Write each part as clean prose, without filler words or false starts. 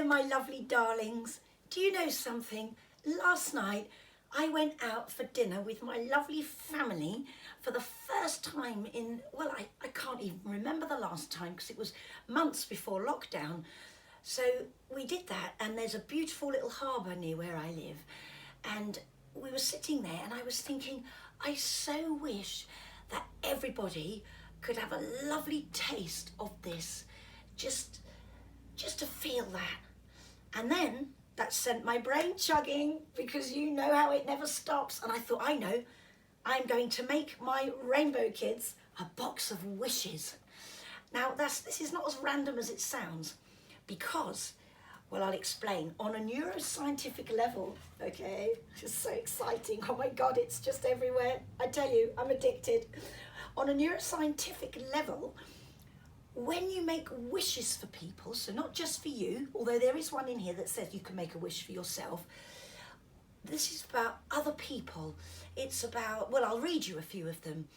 Hello, my lovely darlings. Do you know something? Last night I went out for dinner with my lovely family for the first time in, well, I can't even remember the last time because it was months before lockdown. So we did that, and there's a beautiful little harbour near where I live. And we were sitting there and I was thinking, I so wish that everybody could have a lovely taste of this. Just to feel that. And then that sent my brain chugging, because you know how it never stops. And I thought, I know, I'm going to make my rainbow kids a box of wishes. Now this is not as random as it sounds, because, well, I'll explain. On a neuroscientific level, okay, it's so exciting. Oh my God, it's just everywhere. I tell you, I'm addicted. On a neuroscientific level, when you make wishes for people, so not just for you, although there is one in here that says you can make a wish for yourself, this is about other people. It's about, well, I'll read you a few of them.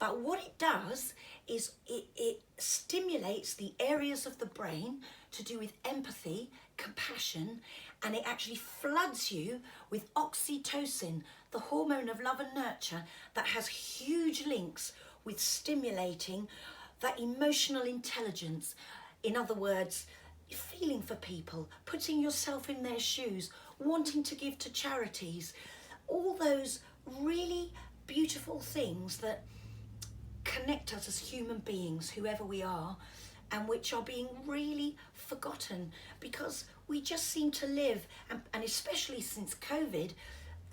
But what it does is it stimulates the areas of the brain to do with empathy, compassion, and it actually floods you with oxytocin, the hormone of love and nurture, that has huge links with stimulating that emotional intelligence. In other words, feeling for people, putting yourself in their shoes, wanting to give to charities, all those really beautiful things that connect us as human beings, whoever we are, and which are being really forgotten because we just seem to live, and especially since COVID,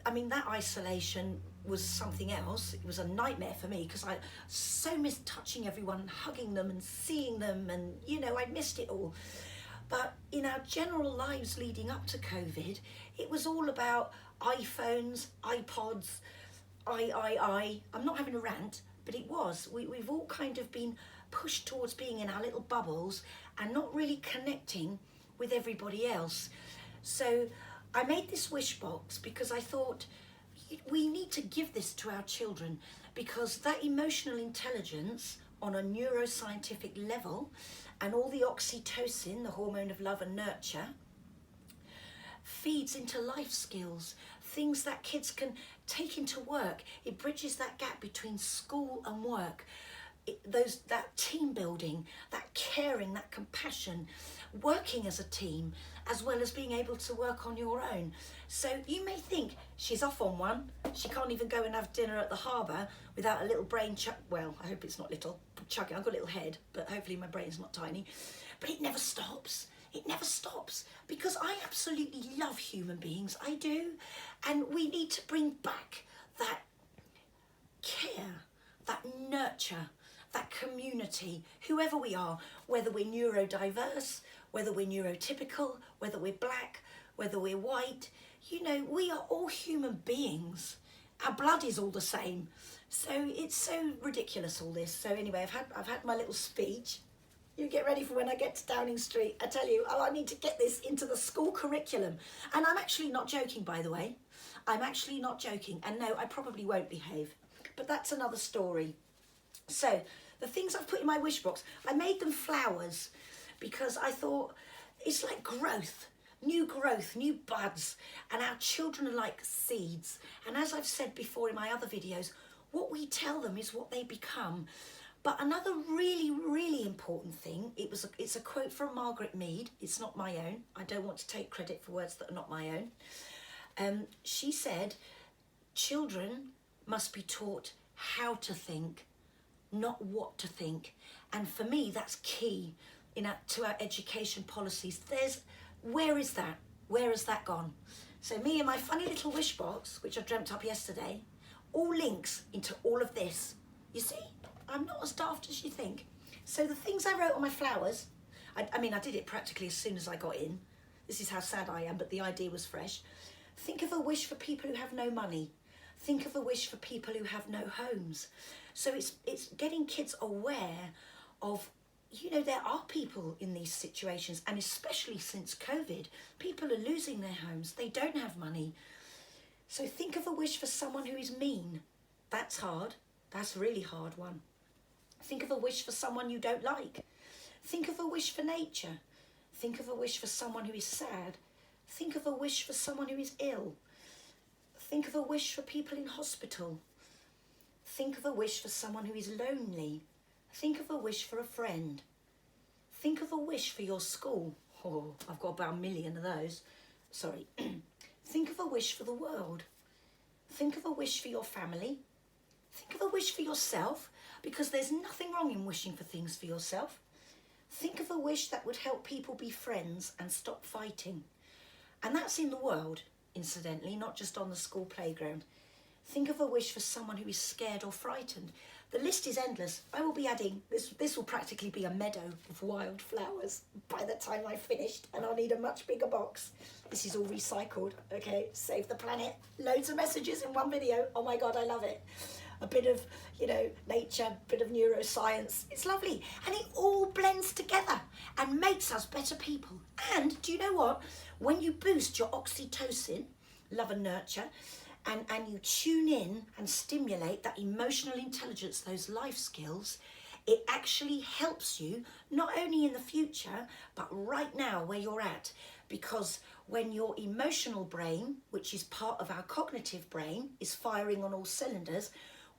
I mean, that isolation was something else. It was a nightmare for me because I so missed touching everyone and hugging them and seeing them, and you know, I missed it all. But in our general lives leading up to COVID, it was all about iPhones, iPods, I'm not having a rant, but it was. We've all kind of been pushed towards being in our little bubbles and not really connecting with everybody else. So I made this wish box because I thought we need to give this to our children, because that emotional intelligence on a neuroscientific level, and all the oxytocin, the hormone of love and nurture, feeds into life skills, things that kids can take into work. It bridges that gap between school and work. That team building, that caring, that compassion, working as a team, as well as being able to work on your own. So you may think, she's off on one, she can't even go and have dinner at the harbour without a little brain well, I hope it's not little, chugging. I've got a little head, but hopefully my brain's not tiny. But it never stops. It never stops, because I absolutely love human beings, I do. And we need to bring back that care, that nurture, that community, whoever we are, whether we're neurodiverse, whether we're neurotypical, whether we're black, whether we're white, you know, we are all human beings. Our blood is all the same. So it's so ridiculous, all this. So anyway, I've had my little speech. You get ready for when I get to Downing Street. I tell you, I need to get this into the school curriculum. And I'm actually not joking, by the way. I'm actually not joking. And no, I probably won't behave. But that's another story. So the things I've put in my wish box, I made them flowers because I thought it's like growth, new buds, and our children are like seeds. And as I've said before in my other videos, what we tell them is what they become. But another really, really important thing, it's a quote from Margaret Mead. It's not my own. I don't want to take credit for words that are not my own. She said, children must be taught how to think, not what to think. And for me, that's key to our education policies. Where is that? Where has that gone? So me and my funny little wish box, which I dreamt up yesterday, all links into all of this. You see, I'm not as daft as you think. So the things I wrote on my flowers, I mean, I did it practically as soon as I got in. This is how sad I am, but the idea was fresh. Think of a wish for people who have no money. Think of a wish for people who have no homes. So it's getting kids aware of, you know, there are people in these situations, and especially since COVID, people are losing their homes. They don't have money. So think of a wish for someone who is mean. That's hard. That's a really hard one. Think of a wish for someone you don't like. Think of a wish for nature. Think of a wish for someone who is sad. Think of a wish for someone who is ill. Think of a wish for people in hospital. Think of a wish for someone who is lonely. Think of a wish for a friend. Think of a wish for your school. Oh, I've got about 1 million of those. Sorry. Think of a wish for the world. Think of a wish for your family. Think of a wish for yourself, because there's nothing wrong in wishing for things for yourself. Think of a wish that would help people be friends and stop fighting. And that's in the world, incidentally, not just on the school playground. Think of a wish for someone who is scared or frightened. The list is endless. I will be adding, this will practically be a meadow of wildflowers by the time I've finished, and I'll need a much bigger box. This is all recycled, okay? Save the planet. Loads of messages in one video. Oh my God, I love it. A bit of, nature, a bit of neuroscience. It's lovely. And it all blends together and makes us better people. And do you know what? When you boost your oxytocin, love and nurture, and you tune in and stimulate that emotional intelligence, those life skills, it actually helps you not only in the future, but right now where you're at. Because when your emotional brain, which is part of our cognitive brain, is firing on all cylinders,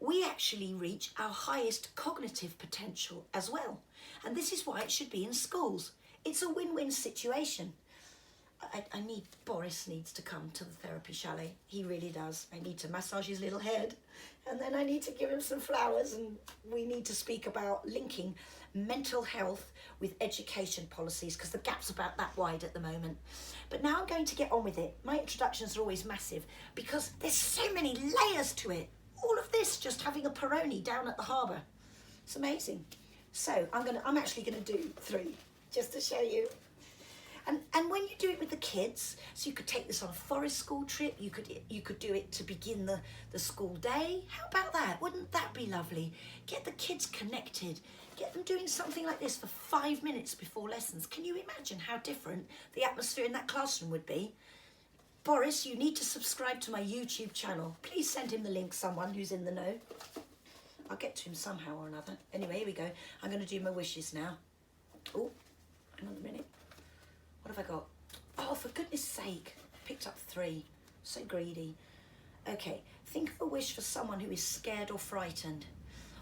we actually reach our highest cognitive potential as well. And this is why it should be in schools. It's a win-win situation. Boris needs to come to the therapy chalet. He really does. I need to massage his little head, and then I need to give him some flowers, and we need to speak about linking mental health with education policies, because the gap's about that wide at the moment. But now I'm going to get on with it. My introductions are always massive because there's so many layers to it. All of this just having a Peroni down at the harbour. It's amazing. So I'm actually gonna do 3 just to show you. And when you do it with the kids, so you could take this on a forest school trip, you could do it to begin the school day. How about that? Wouldn't that be lovely? Get the kids connected. Get them doing something like this for 5 minutes before lessons. Can you imagine how different the atmosphere in that classroom would be? Boris, you need to subscribe to my YouTube channel. Please send him the link, someone who's in the know. I'll get to him somehow or another. Anyway, here we go. I'm going to do my wishes now. Oh, hang on a minute. What have I got? Oh, for goodness sake. Picked up 3. So greedy. Okay, think of a wish for someone who is scared or frightened.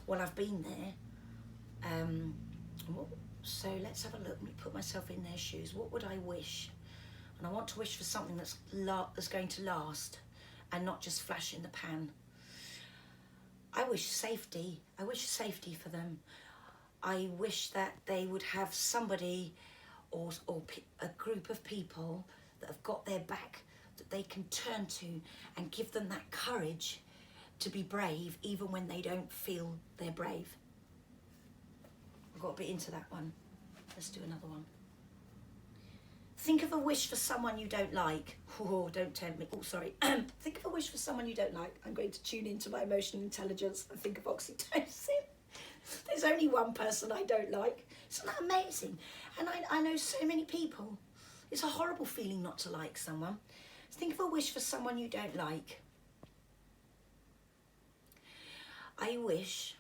Well, I've been there. So let's have a look. Let me put myself in their shoes. What would I wish? And I want to wish for something that's going to last and not just flash in the pan. I wish safety. I wish safety for them. I wish that they would have somebody or a group of people that have got their back, that they can turn to and give them that courage to be brave even when they don't feel they're brave. I got a bit into that one. Let's do another one. Think of a wish for someone you don't like. Oh, don't tempt me. Oh, sorry. Think of a wish for someone you don't like. I'm going to tune into my emotional intelligence and think of oxytocin. There's only one person I don't like. Isn't that amazing? And I know so many people. It's a horrible feeling not to like someone. Think of a wish for someone you don't like. I wish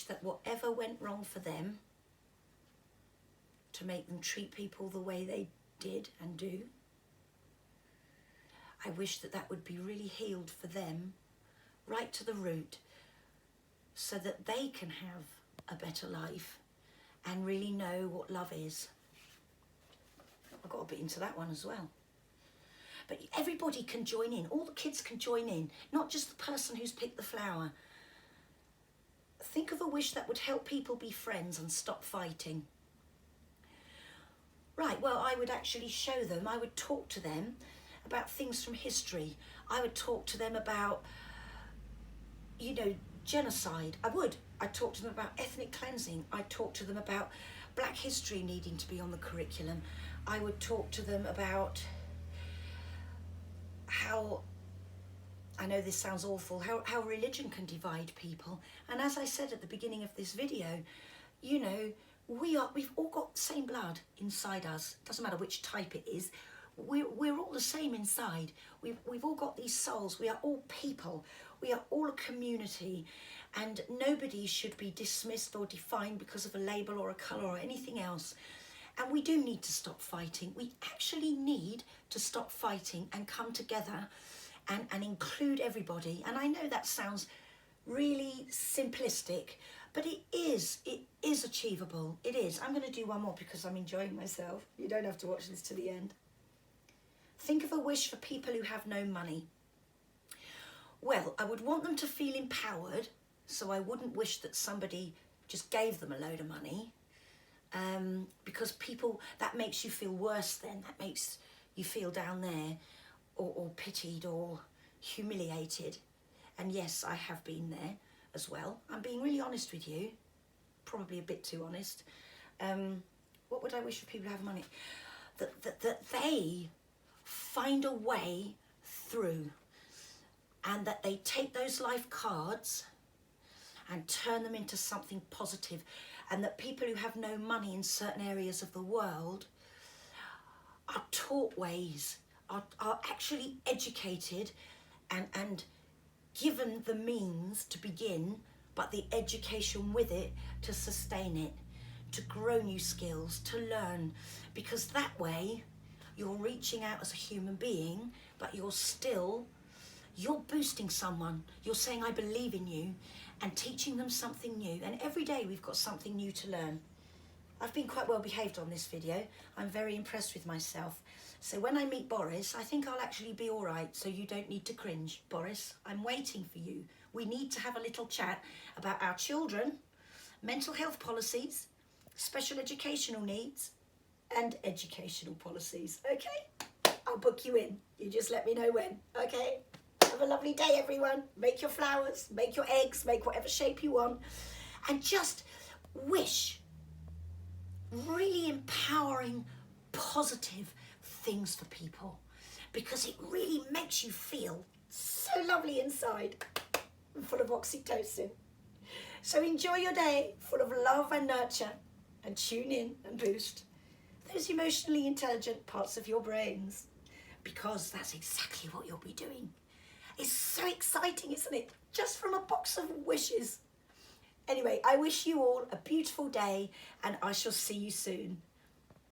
that whatever went wrong for them, to make them treat people the way they did and do, I wish that would be really healed for them, right to the root, so that they can have a better life and really know what love is. I got a bit into that one as well. But everybody can join in. All the kids can join in, not just the person who's picked the flower. Think of a wish that would help people be friends and stop fighting. Right, well, I would actually show them, I would talk to them about things from history. I would talk to them about, genocide. I'd talk to them about ethnic cleansing. I'd talk to them about Black history needing to be on the curriculum. I would talk to them about how, I know this sounds awful, how religion can divide people. And as I said at the beginning of this video, we've all got the same blood inside us. Doesn't matter which type it is. we're all the same inside. We've all got these souls. We are all people. We are all a community, and nobody should be dismissed or defined because of a label or a colour or anything else. And we do need to stop fighting. We actually need to stop fighting and come together and include everybody. And I know that sounds really simplistic, but it is achievable. It is. I'm going to do one more because I'm enjoying myself. You don't have to watch this to the end. Think of a wish for people who have no money. Well, I would want them to feel empowered, so I wouldn't wish that somebody just gave them a load of money. Because people, that makes you feel worse then. That makes you feel down there, or pitied or humiliated. And yes, I have been there as well. I'm being really honest with you, probably a bit too honest. What would I wish for people who have money? That they find a way through, and that they take those life cards and turn them into something positive, and that people who have no money in certain areas of the world are taught ways, are actually educated and given the means to begin, but the education with it to sustain it, to grow new skills, to learn, because that way you're reaching out as a human being, but you're boosting someone. You're saying, I believe in you, and teaching them something new. And every day we've got something new to learn. I've been quite well behaved on this video. I'm very impressed with myself. So when I meet Boris, I think I'll actually be all right, so you don't need to cringe. Boris, I'm waiting for you. We need to have a little chat about our children, mental health policies, special educational needs, and educational policies, okay? I'll book you in. You just let me know when, okay? Have a lovely day, everyone. Make your flowers, make your eggs, make whatever shape you want, and just wish really empowering, positive things for people, because it really makes you feel so lovely inside and full of oxytocin. So enjoy your day full of love and nurture, and tune in and boost those emotionally intelligent parts of your brains, because that's exactly what you'll be doing. It's so exciting, isn't it? Just from a box of wishes. Anyway, I wish you all a beautiful day, and I shall see you soon.